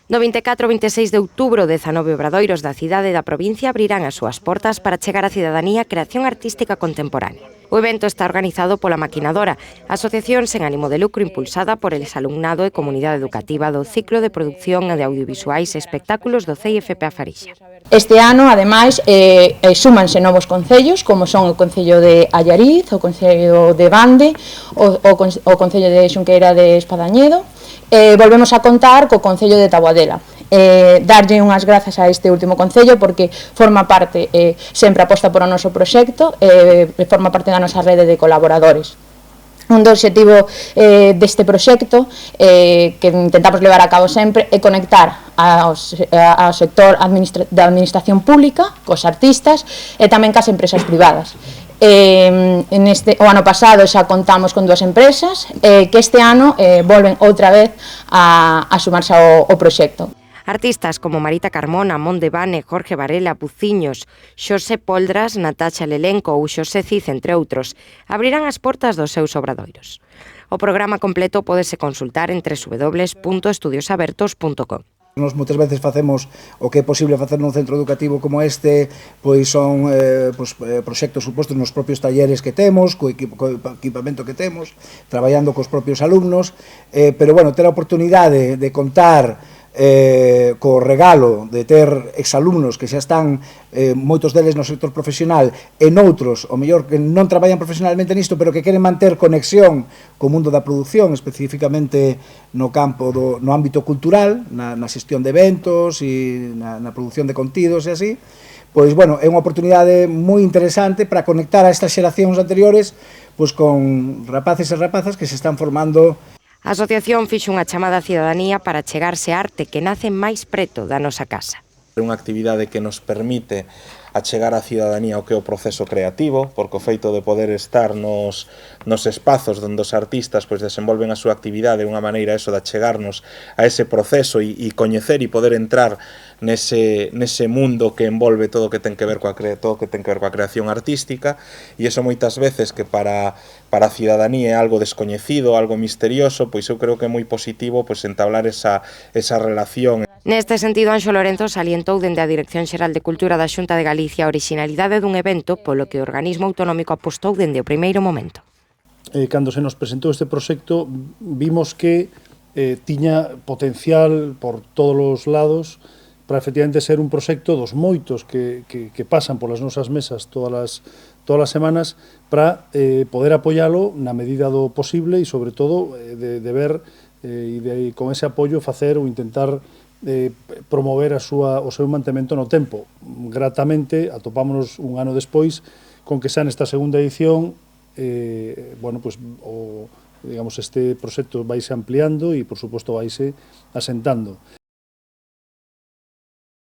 Do 24 ao 26 de outubro, 19 obradoiros da cidade e da provincia abrirán as súas portas para chegar á cidadanía a creación artística contemporánea. O evento está organizado pola Maquinadora, asociación sen ánimo de lucro impulsada por el alumnado e comunidade educativa do ciclo de producción de audiovisuais e espectáculos do CIFP A Farixa. Este ano, ademais, súmanse novos concellos, como son o Concello de Allariz, o Concello de Bande, o Concello de Xunqueira de Espadañedo. Volvemos a contar co Concello de Taboadela. Darlle unhas grazas a este último concello porque forma parte, sempre aposta por o noso proxecto, forma parte da nosa rede de colaboradores. Un do obxectivo deste proxecto que intentamos levar a cabo sempre é conectar ao sector da administración pública, cos artistas e tamén cas empresas privadas. O ano pasado xa contamos con 2 empresas que este ano volven outra vez a sumarse ao proxecto. Artistas como Marita Carmona, Monde Bane, Jorge Varela, Buciños, Xosé Poldras, Natacha Lelenco ou Xosé Cid, entre outros, abrirán as portas dos seus obradoiros. O programa completo pódese consultar en www.estudiosabertos.com. Nos moitas veces facemos o que é posible facer nun centro educativo como este, pois son proxectos supostos nos propios talleres que temos, co equipamento que temos, traballando cos propios alumnos, pero, bueno, ter a oportunidade de contar co regalo de ter exalumnos que xa están, moitos deles no sector profesional, e noutros, o mellor, que non traballan profesionalmente nisto, pero que queren manter conexión co mundo da produción, especificamente no campo, no ámbito cultural, na xestión de eventos e na produción de contidos e así, pois, bueno, é unha oportunidade moi interesante para conectar a estas xeracións anteriores pois con rapaces e rapazas que se están formando. A asociación fixo unha chamada á cidadanía para chegarse a arte que nace máis preto da nosa casa. É unha actividade que nos permite achegar á cidadanía o que é o proceso creativo, porque o feito de poder estar nos espazos onde os artistas pois desenvolven a súa actividade é unha maneira eso de achegarnos a ese proceso e coñecer e poder entrar nese mundo que envolve todo o que ten que ver coa creación artística, e iso moitas veces que para a cidadanía é algo descoñecido, algo misterioso, pois eu creo que é moi positivo pois entablar esa relación. Neste sentido, Anxo Lorenzo salientou dende a Dirección Xeral de Cultura da Xunta de Galicia a orixinalidade dun evento polo que o organismo autonómico apostou dende o primeiro momento. Cando se nos presentou este proxecto, vimos que tiña potencial por todos os lados para efectivamente ser un proxecto dos moitos que pasan polas nosas mesas todas as semanas para poder apoialo na medida do posible e, sobre todo, de ver e con ese apoio facer ou intentar promover o seu mantemento no tempo. Gratamente, atopámonos un ano despois con que xa nesta segunda edición este proxecto vaise ampliando e, por suposto, vaise asentando.